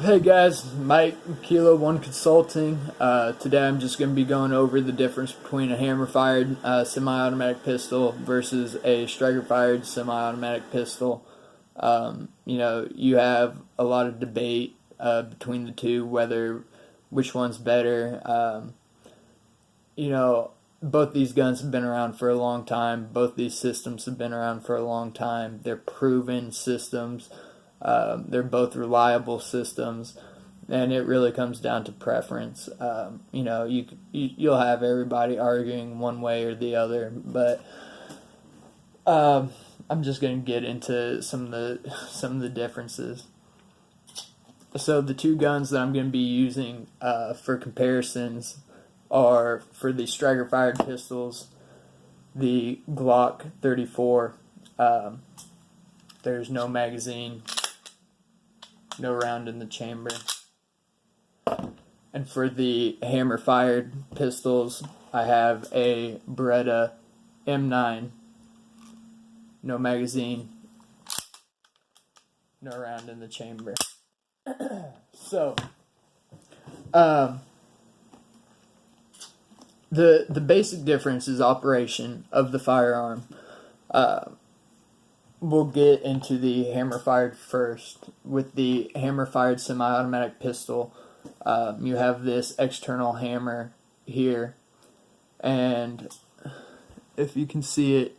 Hey guys, Mike, Kilo One Consulting. Today I'm just going to be going over the difference between a hammer-fired semi-automatic pistol versus a striker-fired semi-automatic pistol. You have a lot of debate between the two, which one's better. Both these guns have been around for a long time. Both these systems have been around for a long time. They're proven systems. They're both reliable systems, and it really comes down to preference. You'll have everybody arguing one way or the other, but I'm just going to get into some of the differences. So the two guns that I'm going to be using for comparisons are for the striker-fired pistols, the Glock 34. There's no magazine, no round in the chamber. And for the hammer-fired pistols, I have a Beretta M9, no magazine, no round in the chamber. So, the basic difference is operation of the firearm. We'll get into the hammer-fired first. With the hammer-fired semi-automatic pistol, you have this external hammer here, and if you can see it,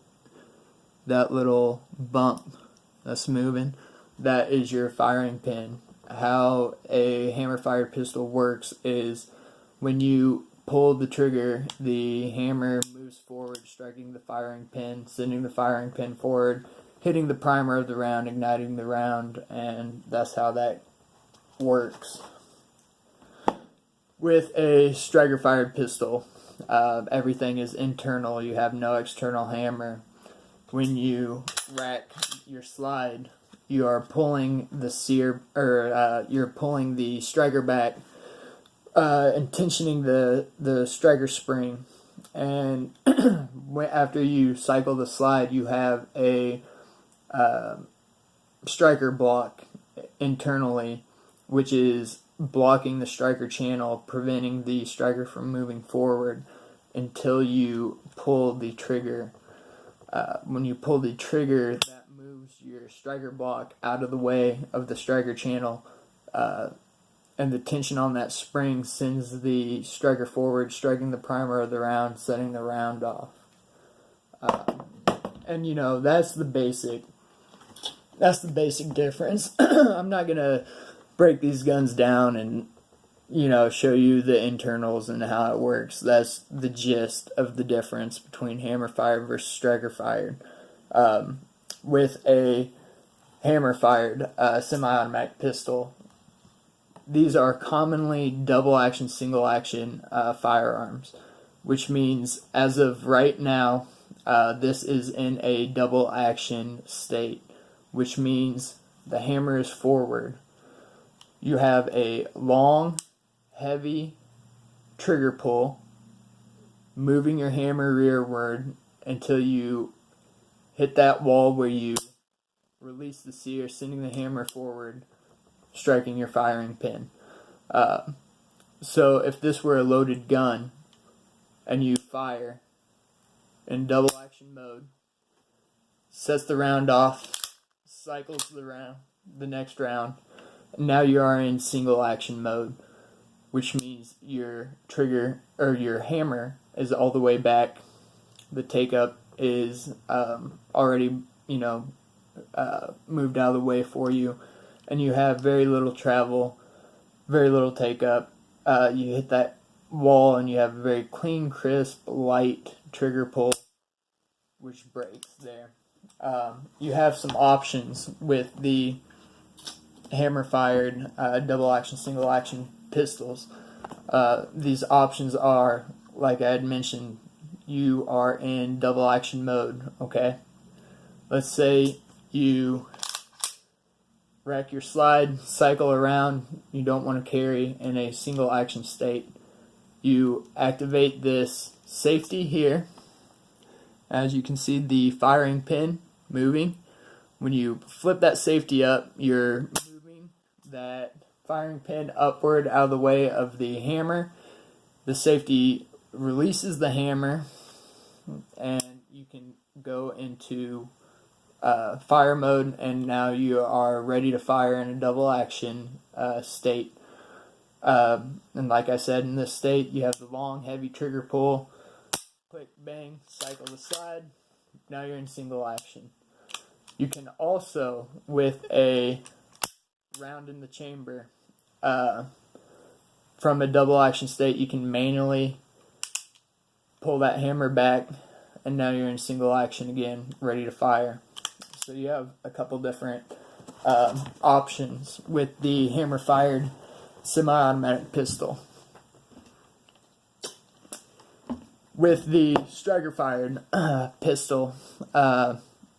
that little bump that's moving, that is your firing pin. How a hammer-fired pistol works is when you pull the trigger, the hammer moves forward, striking the firing pin, sending the firing pin forward, hitting the primer of the round, igniting the round, and that's how that works. With a striker-fired pistol, everything is internal. You have no external hammer. When you rack your slide, you are pulling the you're pulling the striker back, and tensioning the striker spring. And after you cycle the slide, you have a striker block internally, which is blocking the striker channel, preventing the striker from moving forward until you pull the trigger. When you pull the trigger, that moves your striker block out of the way of the striker channel, and the tension on that spring sends the striker forward, striking the primer of the round, setting the round off. And that's the basic difference. I'm not gonna break these guns down and show you the internals and how it works. That's the gist of the difference between hammer fired versus striker fired. With a hammer fired semi-automatic pistol, these are commonly double action, single action firearms, which means as of right now, this is in a double action state, which means the hammer is forward. You have a long, heavy trigger pull, moving your hammer rearward until you hit that wall where you release the sear, sending the hammer forward, striking your firing pin. So if this were a loaded gun and you fire in double action mode, sets the round off, cycles the next round, now you are in single action mode, which means your trigger or your hammer is all the way back. The take up is already moved out of the way for you, and you have very little travel, very little take up. You hit that wall and you have a very clean, crisp, light trigger pull, which breaks there. You have some options with the hammer-fired double action, single action pistols. These options are, like I had mentioned, you are in double action mode. Okay, let's say you rack your slide, cycle around, you don't want to carry in a single action state. You activate this safety here. As you can see, the firing pin moving. When you flip that safety up, you're moving that firing pin upward out of the way of the hammer. The safety releases the hammer, and you can go into fire mode, and now you are ready to fire in a double action state. And like I said, in this state, you have the long, heavy trigger pull. Click, bang, cycle the slide. Now you're in single action. You can also, with a round in the chamber, from a double action state, you can manually pull that hammer back, and now you're in single action again, ready to fire. So you have a couple different options with the hammer-fired semi-automatic pistol. With the striker-fired pistol,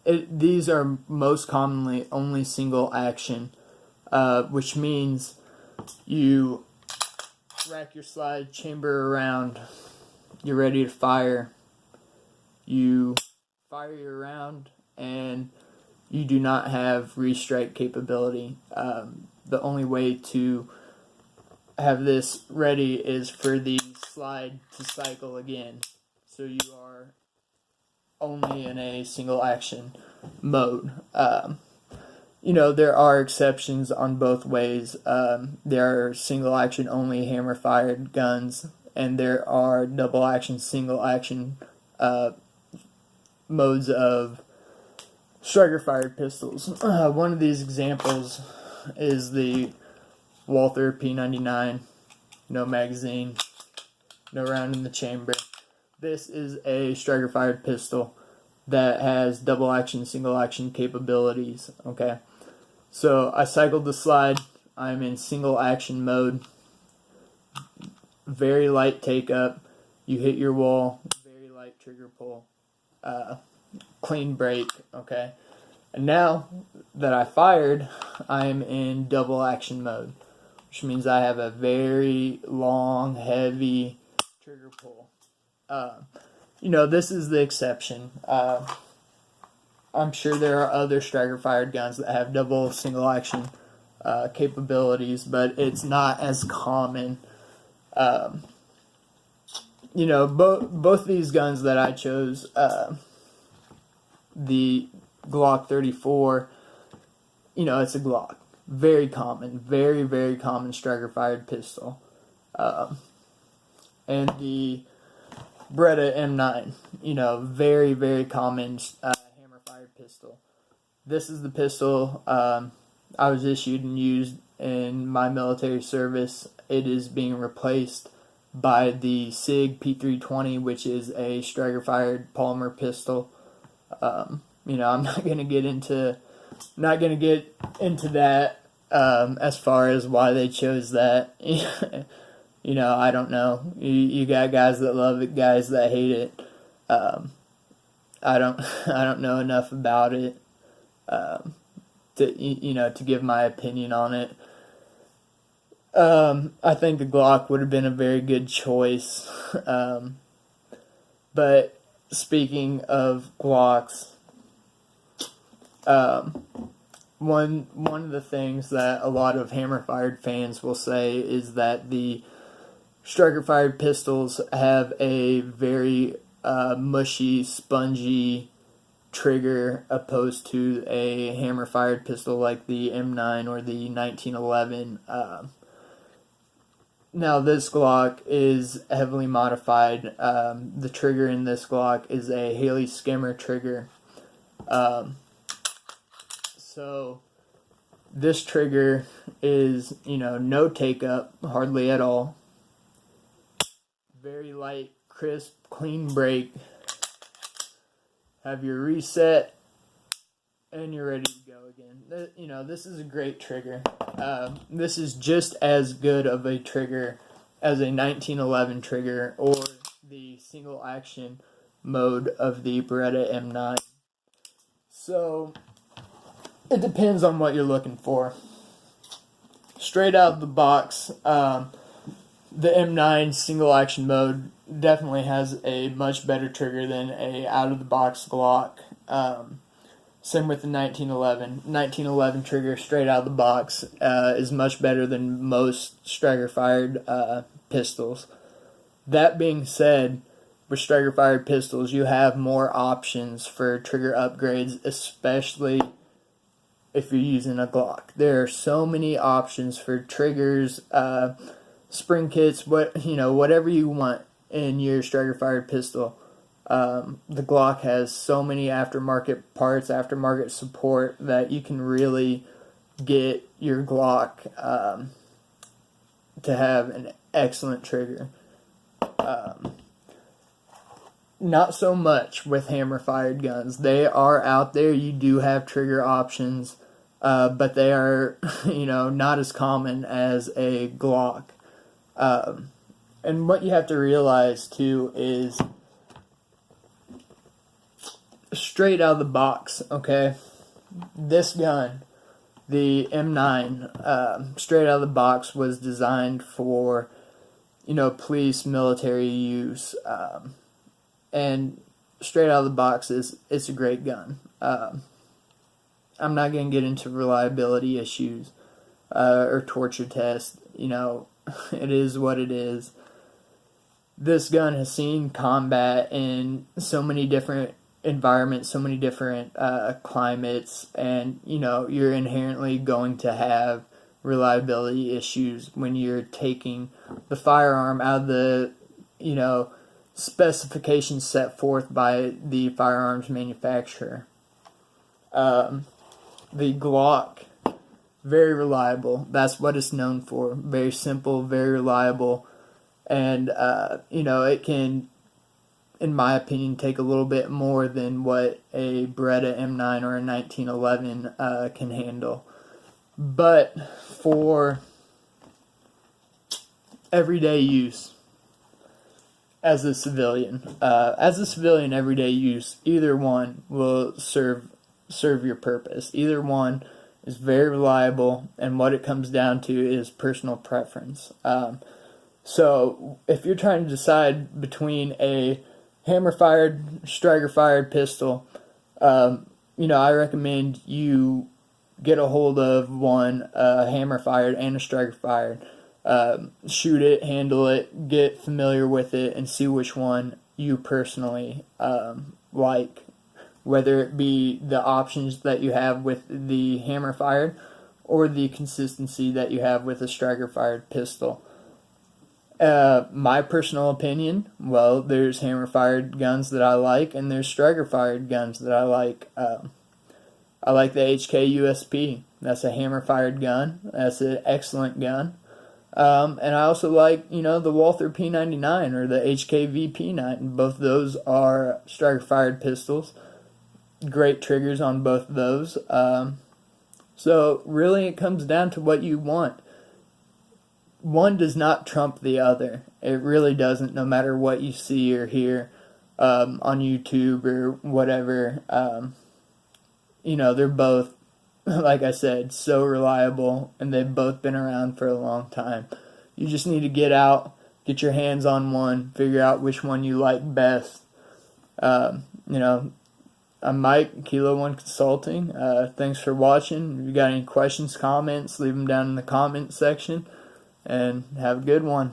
these are most commonly only single action, which means you rack your slide, chamber around, you're ready to fire, you fire your round, and you do not have restrike capability. The only way to have this ready is for the slide to cycle again. So you are only in a single action mode. There are exceptions on both ways. There are single action only hammer fired guns, and there are double action, single action modes of striker fired pistols. One of these examples is the Walther P99, no magazine, no round in the chamber. This is a striker fired pistol that has double action, single action capabilities. Okay, so I cycled the slide. I'm in single action mode. Very light take up. You hit your wall. Very light trigger pull. Clean break. Okay, and now that I fired, I'm in double action mode, which means I have a very long, heavy trigger pull. This is the exception. I'm sure there are other striker-fired guns that have double single action capabilities, but it's not as common. Both these guns that I chose, the Glock 34, it's a Glock. Very common, very, very common striker-fired pistol. And the Beretta M9, very, very common hammer-fired pistol. This is the pistol I was issued and used in my military service. It is being replaced by the SIG P320, which is a striker-fired polymer pistol. I'm not going to get into that as far as why they chose that. I don't know. You got guys that love it, guys that hate it. I don't know enough about it to give my opinion on it. I think the Glock would have been a very good choice. But speaking of Glocks, one of the things that a lot of hammer-fired fans will say is that the striker-fired pistols have a very mushy, spongy trigger opposed to a hammer-fired pistol like the M9 or the 1911. Now, this Glock is heavily modified. The trigger in this Glock is a Haley Skimmer trigger. So this trigger is, no take-up, hardly at all. Very light, crisp, clean break. Have your reset, and you're ready to go again. This is a great trigger. This is just as good of a trigger as a 1911 trigger or the single action mode of the Beretta M9. So it depends on what you're looking for. Straight out of the box, the M9 single action mode definitely has a much better trigger than a out of the box Glock. Same with the 1911. 1911 trigger straight out of the box is much better than most striker-fired pistols. That being said, with striker-fired pistols, you have more options for trigger upgrades, especially if you're using a Glock. There are so many options for triggers, spring kits, whatever you want in your striker-fired pistol. The Glock has so many aftermarket parts, aftermarket support, that you can really get your Glock to have an excellent trigger. Not so much with hammer-fired guns. They are out there. You do have trigger options, but they are, not as common as a Glock. And what you have to realize, too, is straight out of the box, okay? This gun, the M9, straight out of the box was designed for, police, military use, and straight out of the box it's a great gun. I'm not going to get into reliability issues or torture tests. It is what it is. This gun has seen combat in so many different environments, so many different climates, and you're inherently going to have reliability issues when you're taking the firearm out of the specifications set forth by the firearms manufacturer. The Glock, very reliable. That's what it's known for. Very simple, very reliable, and it can, in my opinion, take a little bit more than what a Beretta M9 or a 1911 can handle. But for everyday use, as a civilian, everyday use, either one will serve your purpose. Either one is very reliable, and what it comes down to is personal preference. So if you're trying to decide between a hammer-fired, striker-fired pistol, I recommend you get a hold of one, hammer-fired and a striker-fired. Shoot it, handle it, get familiar with it, and see which one you personally like. Whether it be the options that you have with the hammer-fired or the consistency that you have with a striker-fired pistol. My personal opinion, well, there's hammer-fired guns that I like, and there's striker-fired guns that I like. I like the HK USP. That's a hammer-fired gun. That's an excellent gun. And I also like, the Walther P99 or the HK VP9. Both of those are striker-fired pistols. Great triggers on both of those. So really it comes down to what you want. One does not trump the other. It really doesn't, no matter what you see or hear on YouTube or whatever. They're both, like I said, so reliable, and they've both been around for a long time. You just need to get out, get your hands on one, figure out which one you like best. I'm Mike, Kilo One Consulting. Thanks for watching. If you got any questions, comments, leave them down in the comment section, and have a good one.